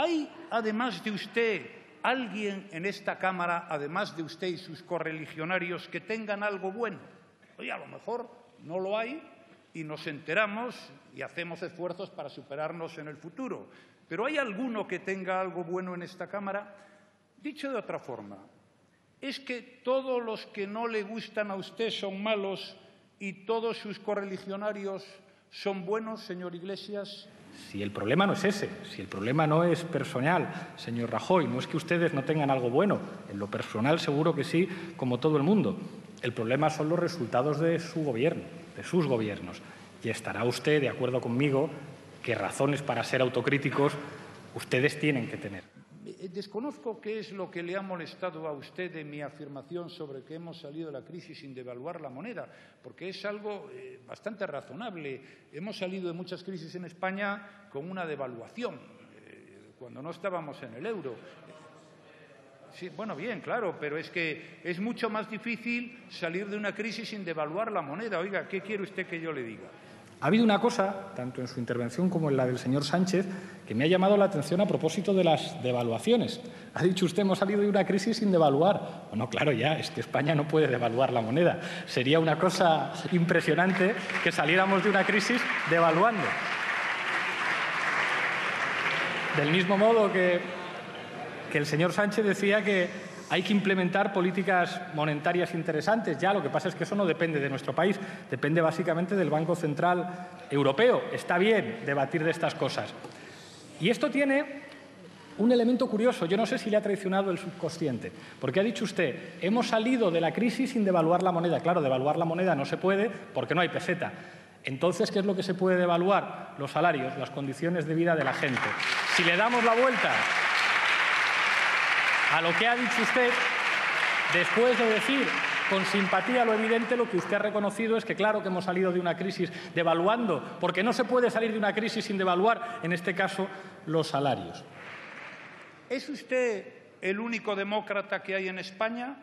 ¿hay, además de usted, alguien en esta Cámara, además de usted y sus correligionarios, que tengan algo bueno? Oye, a lo mejor no lo hay y nos enteramos y hacemos esfuerzos para superarnos en el futuro. Pero ¿hay alguno que tenga algo bueno en esta Cámara? Dicho de otra forma, ¿es que todos los que no le gustan a usted son malos y todos sus correligionarios son buenos, señor Iglesias? Si el problema no es ese, si el problema no es personal, señor Rajoy, no es que ustedes no tengan algo bueno, en lo personal seguro que sí, como todo el mundo. El problema son los resultados de su gobierno, de sus gobiernos. Y estará usted de acuerdo conmigo que razones para ser autocríticos ustedes tienen que tener. Desconozco qué es lo que le ha molestado a usted de mi afirmación sobre que hemos salido de la crisis sin devaluar la moneda, porque es algo bastante razonable. Hemos salido de muchas crisis en España con una devaluación, cuando no estábamos en el euro. Sí, bueno, bien, claro, pero es que es mucho más difícil salir de una crisis sin devaluar la moneda. Oiga, ¿qué quiere usted que yo le diga? Ha habido una cosa, tanto en su intervención como en la del señor Sánchez, que me ha llamado la atención a propósito de las devaluaciones. Ha dicho usted, hemos salido de una crisis sin devaluar. Bueno, claro, ya, es que España no puede devaluar la moneda. Sería una cosa impresionante que saliéramos de una crisis devaluando. Del mismo modo que el señor Sánchez decía que hay que implementar políticas monetarias interesantes. Ya, lo que pasa es que eso no depende de nuestro país, depende básicamente del Banco Central Europeo. Está bien debatir de estas cosas. Y esto tiene un elemento curioso. Yo no sé si le ha traicionado el subconsciente, porque ha dicho usted, hemos salido de la crisis sin devaluar la moneda. Claro, devaluar la moneda no se puede porque no hay peseta. Entonces, ¿qué es lo que se puede devaluar? Los salarios, las condiciones de vida de la gente. Si le damos la vuelta a lo que ha dicho usted, después de decir con simpatía lo evidente, lo que usted ha reconocido es que claro que hemos salido de una crisis devaluando, porque no se puede salir de una crisis sin devaluar, en este caso, los salarios. ¿Es usted el único demócrata que hay en España?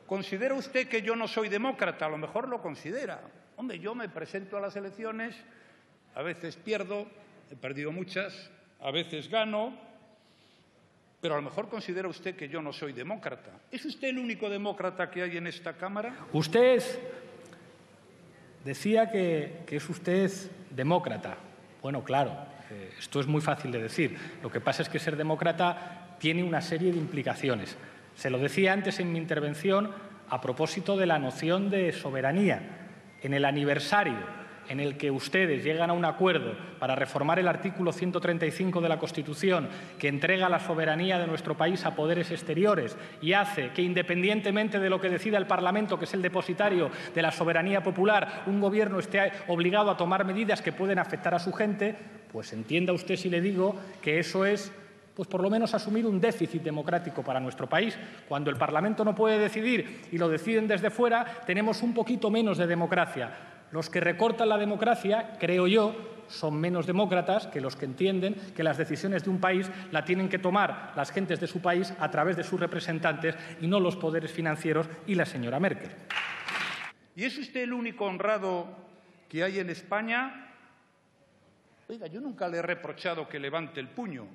¿Considera usted que yo no soy demócrata? A lo mejor lo considera. Hombre, yo me presento a las elecciones, a veces pierdo, he perdido muchas, a veces gano. Pero a lo mejor considera usted que yo no soy demócrata. ¿Es usted el único demócrata que hay en esta Cámara? Usted decía que es usted demócrata. Bueno, claro, esto es muy fácil de decir. Lo que pasa es que ser demócrata tiene una serie de implicaciones. Se lo decía antes en mi intervención a propósito de la noción de soberanía. En el aniversario en el que ustedes llegan a un acuerdo para reformar el artículo 135 de la Constitución, que entrega la soberanía de nuestro país a poderes exteriores y hace que, independientemente de lo que decida el Parlamento, que es el depositario de la soberanía popular, un gobierno esté obligado a tomar medidas que pueden afectar a su gente, pues entienda usted si le digo que eso es, pues por lo menos asumir un déficit democrático para nuestro país. Cuando el Parlamento no puede decidir y lo deciden desde fuera, tenemos un poquito menos de democracia. Los que recortan la democracia, creo yo, son menos demócratas que los que entienden que las decisiones de un país la tienen que tomar las gentes de su país a través de sus representantes y no los poderes financieros y la señora Merkel. ¿Y es usted el único honrado que hay en España? Oiga, yo nunca le he reprochado que levante el puño,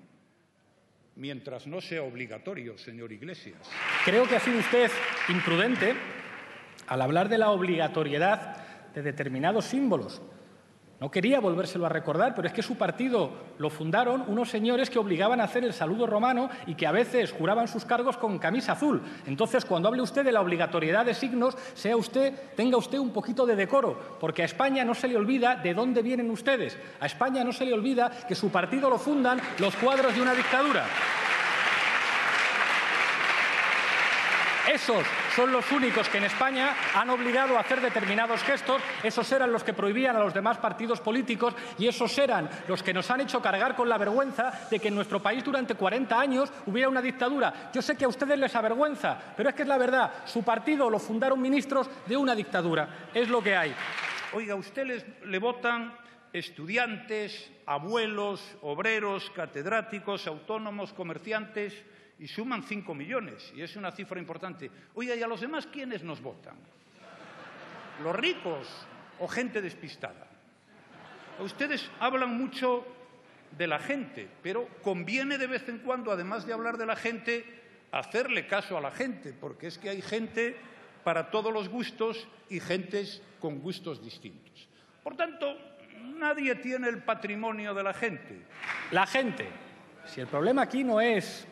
mientras no sea obligatorio, señor Iglesias. Creo que ha sido usted imprudente al hablar de la obligatoriedad de determinados símbolos. No quería volvérselo a recordar, pero es que su partido lo fundaron unos señores que obligaban a hacer el saludo romano y que a veces juraban sus cargos con camisa azul. Entonces, cuando hable usted de la obligatoriedad de signos, tenga usted un poquito de decoro, porque a España no se le olvida de dónde vienen ustedes. A España no se le olvida que su partido lo fundan los cuadros de una dictadura. Esos son los únicos que en España han obligado a hacer determinados gestos, esos eran los que prohibían a los demás partidos políticos y esos eran los que nos han hecho cargar con la vergüenza de que en nuestro país durante 40 años hubiera una dictadura. Yo sé que a ustedes les avergüenza, pero es que es la verdad, su partido lo fundaron ministros de una dictadura, es lo que hay. Oiga, a usted le votan estudiantes, abuelos, obreros, catedráticos, autónomos, comerciantes, y suman 5 millones, y es una cifra importante. Oiga, ¿y a los demás quiénes nos votan? ¿Los ricos o gente despistada? Ustedes hablan mucho de la gente, pero conviene de vez en cuando, además de hablar de la gente, hacerle caso a la gente, porque es que hay gente para todos los gustos y gentes con gustos distintos. Por tanto, nadie tiene el patrimonio de la gente. La gente. Si el problema aquí no es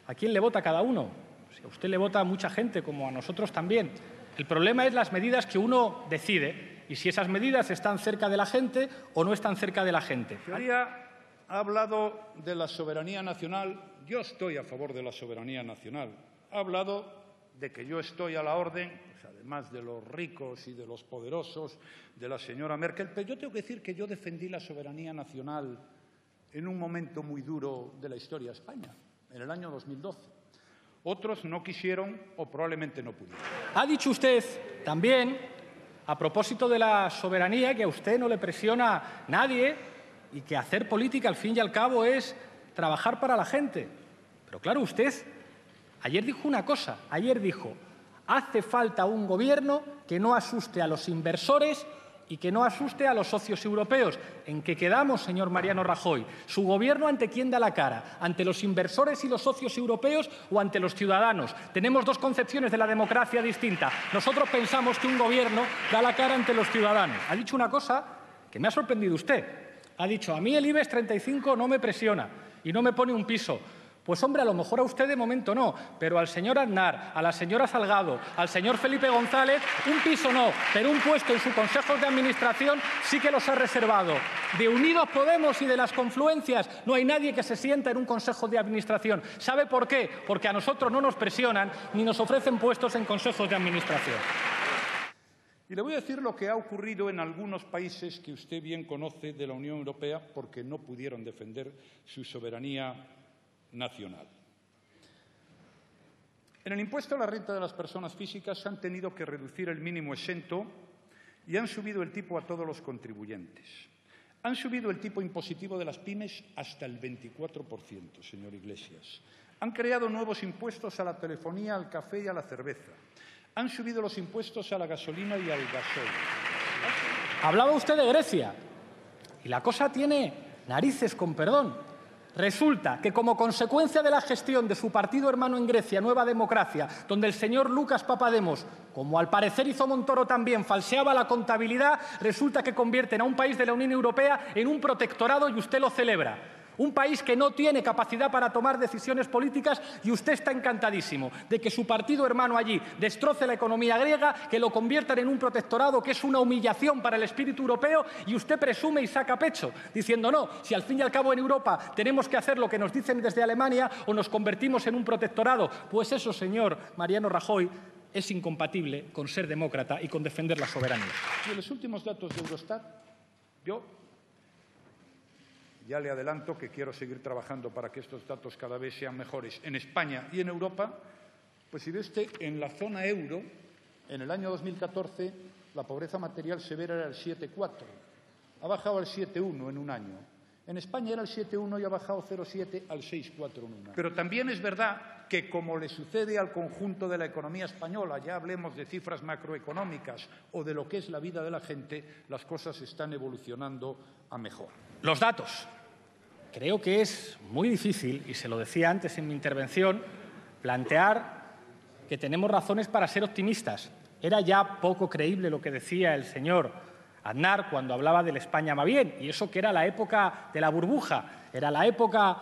a quién le vota cada uno, si a usted le vota a mucha gente, como a nosotros también, el problema es las medidas que uno decide y si esas medidas están cerca de la gente o no están cerca de la gente. Ha hablado de la soberanía nacional. Yo estoy a favor de la soberanía nacional. Ha hablado de que yo estoy a la orden, pues, además de los ricos y de los poderosos, de la señora Merkel, pero yo tengo que decir que yo defendí la soberanía nacional en un momento muy duro de la historia de España, en el año 2012. Otros no quisieron o probablemente no pudieron. Ha dicho usted también, a propósito de la soberanía, que a usted no le presiona nadie y que hacer política, al fin y al cabo, es trabajar para la gente. Pero claro, usted ayer dijo una cosa, ayer dijo, hace falta un gobierno que no asuste a los inversores y que no asuste a los socios europeos. ¿En qué quedamos, señor Mariano Rajoy? ¿Su gobierno ante quién da la cara? ¿Ante los inversores y los socios europeos o ante los ciudadanos? Tenemos dos concepciones de la democracia distintas. Nosotros pensamos que un gobierno da la cara ante los ciudadanos. Ha dicho una cosa que me ha sorprendido usted. Ha dicho, a mí el IBEX 35 no me presiona y no me pone un piso. Pues, hombre, a lo mejor a usted de momento no, pero al señor Aznar, a la señora Salgado, al señor Felipe González, un piso no, pero un puesto en su consejo de administración sí que los ha reservado. De Unidos Podemos y de las confluencias no hay nadie que se sienta en un consejo de administración. ¿Sabe por qué? Porque a nosotros no nos presionan ni nos ofrecen puestos en consejos de administración. Y le voy a decir lo que ha ocurrido en algunos países que usted bien conoce de la Unión Europea porque no pudieron defender su soberanía nacional. En el impuesto a la renta de las personas físicas han tenido que reducir el mínimo exento y han subido el tipo a todos los contribuyentes. Han subido el tipo impositivo de las pymes hasta el 24%, señor Iglesias. Han creado nuevos impuestos a la telefonía, al café y a la cerveza. Han subido los impuestos a la gasolina y al gasoil. Hablaba usted de Grecia y la cosa tiene narices, con perdón. Resulta que, como consecuencia de la gestión de su partido hermano en Grecia, Nueva Democracia, donde el señor Lucas Papademos, como al parecer hizo Montoro también, falseaba la contabilidad, resulta que convierten a un país de la Unión Europea en un protectorado y usted lo celebra. Un país que no tiene capacidad para tomar decisiones políticas y usted está encantadísimo de que su partido hermano allí destroce la economía griega, que lo conviertan en un protectorado, que es una humillación para el espíritu europeo, y usted presume y saca pecho, diciendo no, si al fin y al cabo en Europa tenemos que hacer lo que nos dicen desde Alemania o nos convertimos en un protectorado. Pues eso, señor Mariano Rajoy, es incompatible con ser demócrata y con defender la soberanía. Y en los últimos datos de Eurostat, yo ya le adelanto que quiero seguir trabajando para que estos datos cada vez sean mejores en España y en Europa. Pues si ve usted, en la zona euro, en el año 2014, la pobreza material severa era el 7,4. Ha bajado al 7,1 en un año. En España era el 7,1 y ha bajado 0,7 al 6,4 en un año. Pero también es verdad que, como le sucede al conjunto de la economía española, ya hablemos de cifras macroeconómicas o de lo que es la vida de la gente, las cosas están evolucionando a mejor. Los datos. Creo que es muy difícil, y se lo decía antes en mi intervención, plantear que tenemos razones para ser optimistas. Era ya poco creíble lo que decía el señor Aznar cuando hablaba del España va bien, y eso que era la época de la burbuja, era la época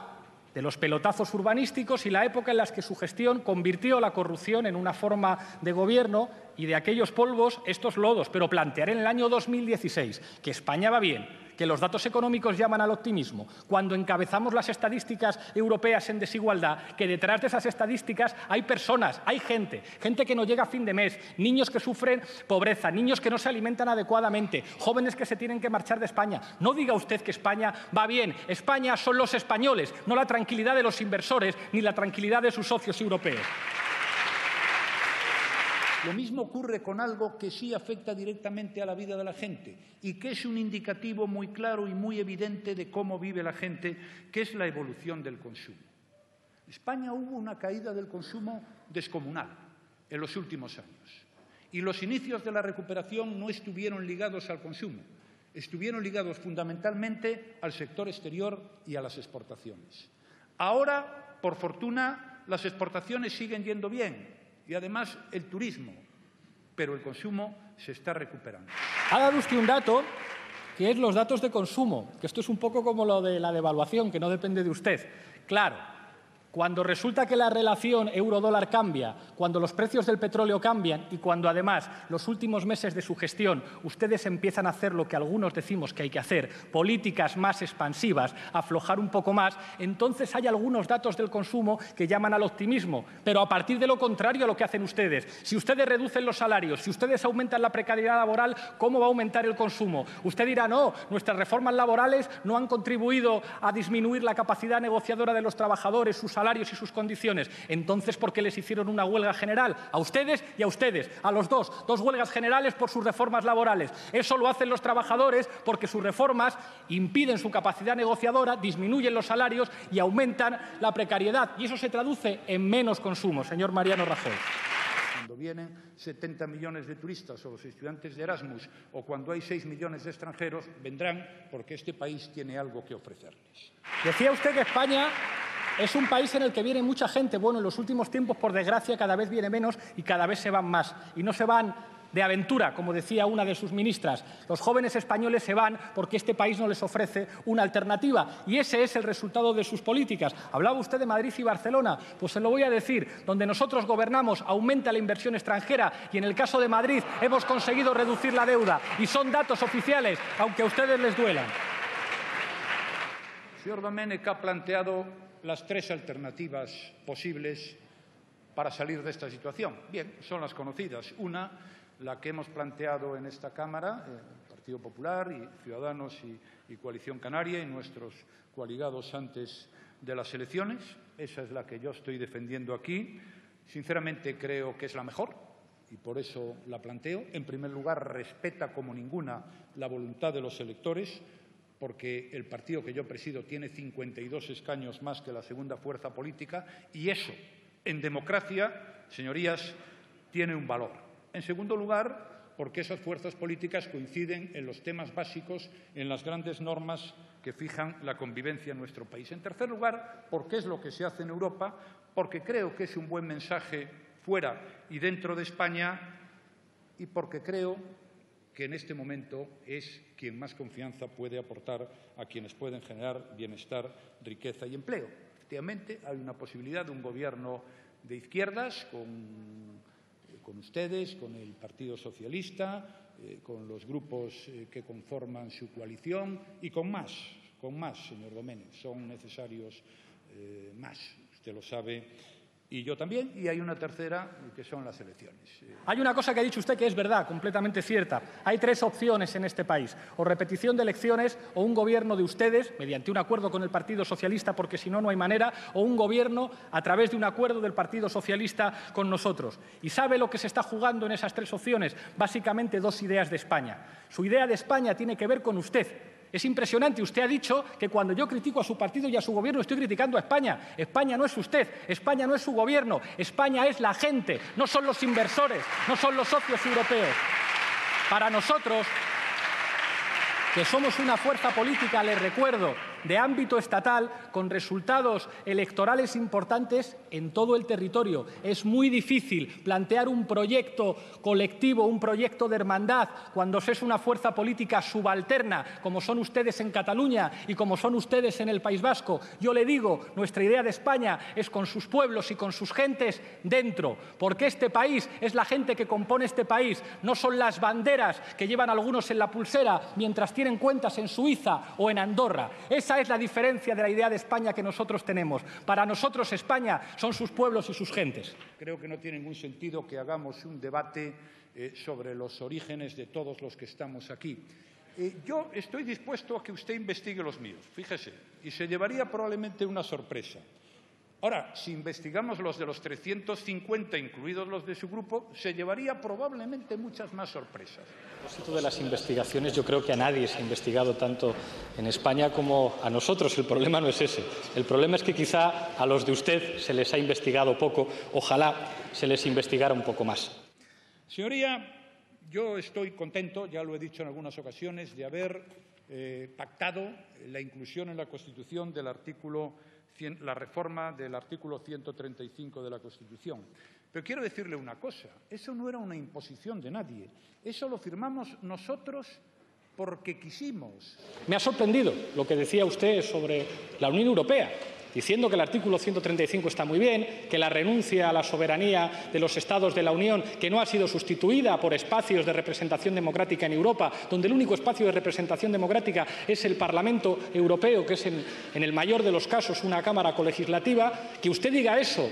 de los pelotazos urbanísticos y la época en la que su gestión convirtió la corrupción en una forma de gobierno y de aquellos polvos estos lodos. Pero plantear en el año 2016 que España va bien, que los datos económicos llaman al optimismo, cuando encabezamos las estadísticas europeas en desigualdad, que detrás de esas estadísticas hay personas, hay gente que no llega a fin de mes, niños que sufren pobreza, niños que no se alimentan adecuadamente, jóvenes que se tienen que marchar de España. No diga usted que España va bien. España son los españoles, no la tranquilidad de los inversores ni la tranquilidad de sus socios europeos. Lo mismo ocurre con algo que sí afecta directamente a la vida de la gente y que es un indicativo muy claro y muy evidente de cómo vive la gente, que es la evolución del consumo. En España hubo una caída del consumo descomunal en los últimos años y los inicios de la recuperación no estuvieron ligados al consumo, estuvieron ligados fundamentalmente al sector exterior y a las exportaciones. Ahora, por fortuna, las exportaciones siguen yendo bien y, además, el turismo, pero el consumo se está recuperando. Ha dado usted un dato, que es los datos de consumo, que esto es un poco como lo de la devaluación, que no depende de usted. Claro, cuando resulta que la relación euro-dólar cambia, cuando los precios del petróleo cambian y cuando, además, los últimos meses de su gestión ustedes empiezan a hacer lo que algunos decimos que hay que hacer, políticas más expansivas, aflojar un poco más, entonces hay algunos datos del consumo que llaman al optimismo, pero a partir de lo contrario a lo que hacen ustedes. Si ustedes reducen los salarios, si ustedes aumentan la precariedad laboral, ¿cómo va a aumentar el consumo? Usted dirá, no, nuestras reformas laborales no han contribuido a disminuir la capacidad negociadora de los trabajadores, sus salarios y sus condiciones. Entonces, ¿por qué les hicieron una huelga general? A ustedes y a ustedes, a los dos huelgas generales por sus reformas laborales. Eso lo hacen los trabajadores porque sus reformas impiden su capacidad negociadora, disminuyen los salarios y aumentan la precariedad. Y eso se traduce en menos consumo, señor Mariano Rajoy. Cuando vienen 70 millones de turistas o los estudiantes de Erasmus o cuando hay 6 millones de extranjeros, vendrán porque este país tiene algo que ofrecerles. Decía usted que España es un país en el que viene mucha gente. Bueno, en los últimos tiempos, por desgracia, cada vez viene menos y cada vez se van más. Y no se van de aventura, como decía una de sus ministras. Los jóvenes españoles se van porque este país no les ofrece una alternativa. Y ese es el resultado de sus políticas. Hablaba usted de Madrid y Barcelona. Pues se lo voy a decir. Donde nosotros gobernamos aumenta la inversión extranjera y en el caso de Madrid hemos conseguido reducir la deuda. Y son datos oficiales, aunque a ustedes les duelan. El señor Domènech ha planteado las 3 alternativas posibles para salir de esta situación. Bien, son las conocidas. Una, la que hemos planteado en esta Cámara, el Partido Popular y Ciudadanos y Coalición Canaria y nuestros coaligados antes de las elecciones. Esa es la que yo estoy defendiendo aquí. Sinceramente creo que es la mejor y por eso la planteo. En primer lugar, respeta como ninguna la voluntad de los electores, porque el partido que yo presido tiene 52 escaños más que la segunda fuerza política y eso, en democracia, señorías, tiene un valor. En segundo lugar, porque esas fuerzas políticas coinciden en los temas básicos, en las grandes normas que fijan la convivencia en nuestro país. En tercer lugar, porque es lo que se hace en Europa, porque creo que es un buen mensaje fuera y dentro de España y porque creo que en este momento es quien más confianza puede aportar a quienes pueden generar bienestar, riqueza y empleo. Efectivamente, hay una posibilidad de un gobierno de izquierdas con ustedes, con el Partido Socialista, con los grupos que conforman su coalición y con más, señor Domènech. Son necesarios más, usted lo sabe. Y yo también, y hay una tercera, que son las elecciones. Hay una cosa que ha dicho usted que es verdad, completamente cierta. Hay 3 opciones en este país, o repetición de elecciones, o un gobierno de ustedes, mediante un acuerdo con el Partido Socialista, porque si no, no hay manera, o un gobierno a través de un acuerdo del Partido Socialista con nosotros. ¿Y sabe lo que se está jugando en esas 3 opciones? Básicamente 2 ideas de España. Su idea de España tiene que ver con usted. Es impresionante. Usted ha dicho que cuando yo critico a su partido y a su gobierno estoy criticando a España. España no es usted, España no es su gobierno, España es la gente, no son los inversores, no son los socios europeos. Para nosotros, que somos una fuerza política, les recuerdo, de ámbito estatal, con resultados electorales importantes en todo el territorio. Es muy difícil plantear un proyecto colectivo, un proyecto de hermandad, cuando se es una fuerza política subalterna, como son ustedes en Cataluña y como son ustedes en el País Vasco. Yo le digo, nuestra idea de España es con sus pueblos y con sus gentes dentro, porque este país es la gente que compone este país, no son las banderas que llevan algunos en la pulsera mientras tienen cuentas en Suiza o en Andorra. Esa es la diferencia de la idea de España que nosotros tenemos. Para nosotros España son sus pueblos y sus gentes. Creo que no tiene ningún sentido que hagamos un debate sobre los orígenes de todos los que estamos aquí. Yo estoy dispuesto a que usted investigue los míos, fíjese, y se llevaría probablemente una sorpresa. Ahora, si investigamos los de los 350, incluidos los de su grupo, se llevaría probablemente muchas más sorpresas. A propósito de las investigaciones, yo creo que a nadie se ha investigado tanto en España como a nosotros. El problema no es ese. El problema es que quizá a los de usted se les ha investigado poco. Ojalá se les investigara un poco más. Señoría, Yo estoy contento, ya lo he dicho en algunas ocasiones, de haber pactado la inclusión en la Constitución del la reforma del artículo 135 de la Constitución. Pero quiero decirle una cosa, eso no era una imposición de nadie, eso lo firmamos nosotros porque quisimos. Me ha sorprendido lo que decía usted sobre la Unión Europea, diciendo que el artículo 135 está muy bien, que la renuncia a la soberanía de los Estados de la Unión, que no ha sido sustituida por espacios de representación democrática en Europa, donde el único espacio de representación democrática es el Parlamento Europeo, que es en el mayor de los casos una cámara colegislativa, que usted diga eso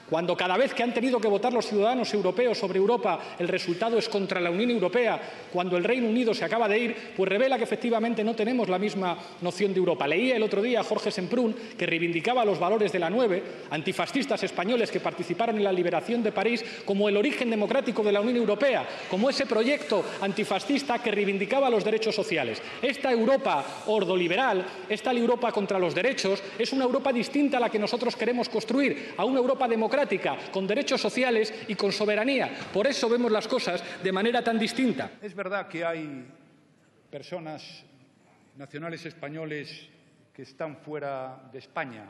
cuando cada vez que han tenido que votar los ciudadanos europeos sobre Europa el resultado es contra la Unión Europea, cuando el Reino Unido se acaba de ir, pues revela que efectivamente no tenemos la misma noción de Europa. Leía el otro día a Jorge Semprún, que reivindicaba los valores de la 9, antifascistas españoles que participaron en la liberación de París, como el origen democrático de la Unión Europea, como ese proyecto antifascista que reivindicaba los derechos sociales. Esta Europa ordoliberal, esta Europa contra los derechos, es una Europa distinta a la que nosotros queremos construir, a una Europa democrática, con derechos sociales y con soberanía. Por eso vemos las cosas de manera tan distinta. Es verdad que hay personas nacionales españoles que están fuera de España,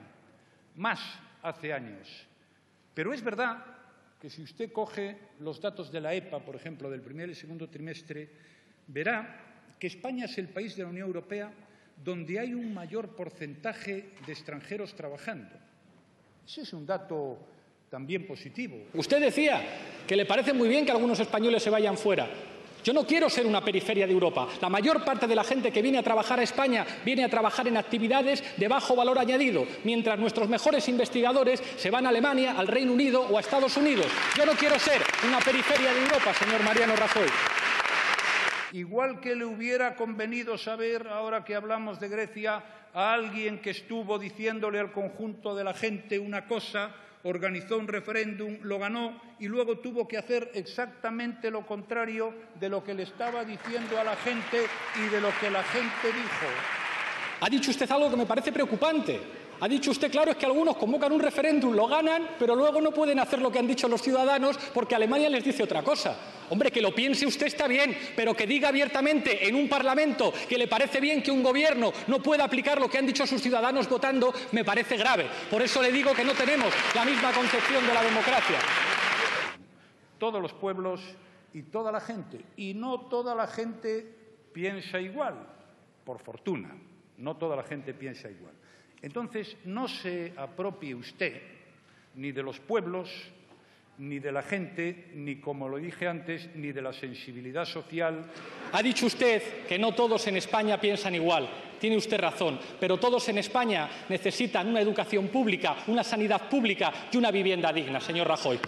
más hace años. Pero es verdad que si usted coge los datos de la EPA, por ejemplo, del primer y segundo trimestre, verá que España es el país de la Unión Europea donde hay un mayor porcentaje de extranjeros trabajando. Ese es un dato también positivo. Usted decía que le parece muy bien que algunos españoles se vayan fuera. Yo no quiero ser una periferia de Europa. La mayor parte de la gente que viene a trabajar a España viene a trabajar en actividades de bajo valor añadido, mientras nuestros mejores investigadores se van a Alemania, al Reino Unido o a Estados Unidos. Yo no quiero ser una periferia de Europa, señor Mariano Rajoy. Igual que le hubiera convenido saber, ahora que hablamos de Grecia, a alguien que estuvo diciéndole al conjunto de la gente una cosa, organizó un referéndum, lo ganó y luego tuvo que hacer exactamente lo contrario de lo que le estaba diciendo a la gente y de lo que la gente dijo. Ha dicho usted algo que me parece preocupante. Ha dicho usted, claro, es que algunos convocan un referéndum, lo ganan, pero luego no pueden hacer lo que han dicho los ciudadanos porque Alemania les dice otra cosa. Hombre, que lo piense usted está bien, pero que diga abiertamente en un Parlamento que le parece bien que un gobierno no pueda aplicar lo que han dicho sus ciudadanos votando, me parece grave. Por eso le digo que no tenemos la misma concepción de la democracia. Todos los pueblos y toda la gente. Y no toda la gente piensa igual, por fortuna. No toda la gente piensa igual. Entonces, no se apropie usted ni de los pueblos, ni de la gente, ni, como lo dije antes, ni de la sensibilidad social. Ha dicho usted que no todos en España piensan igual. Tiene usted razón, pero todos en España necesitan una educación pública, una sanidad pública y una vivienda digna, señor Rajoy.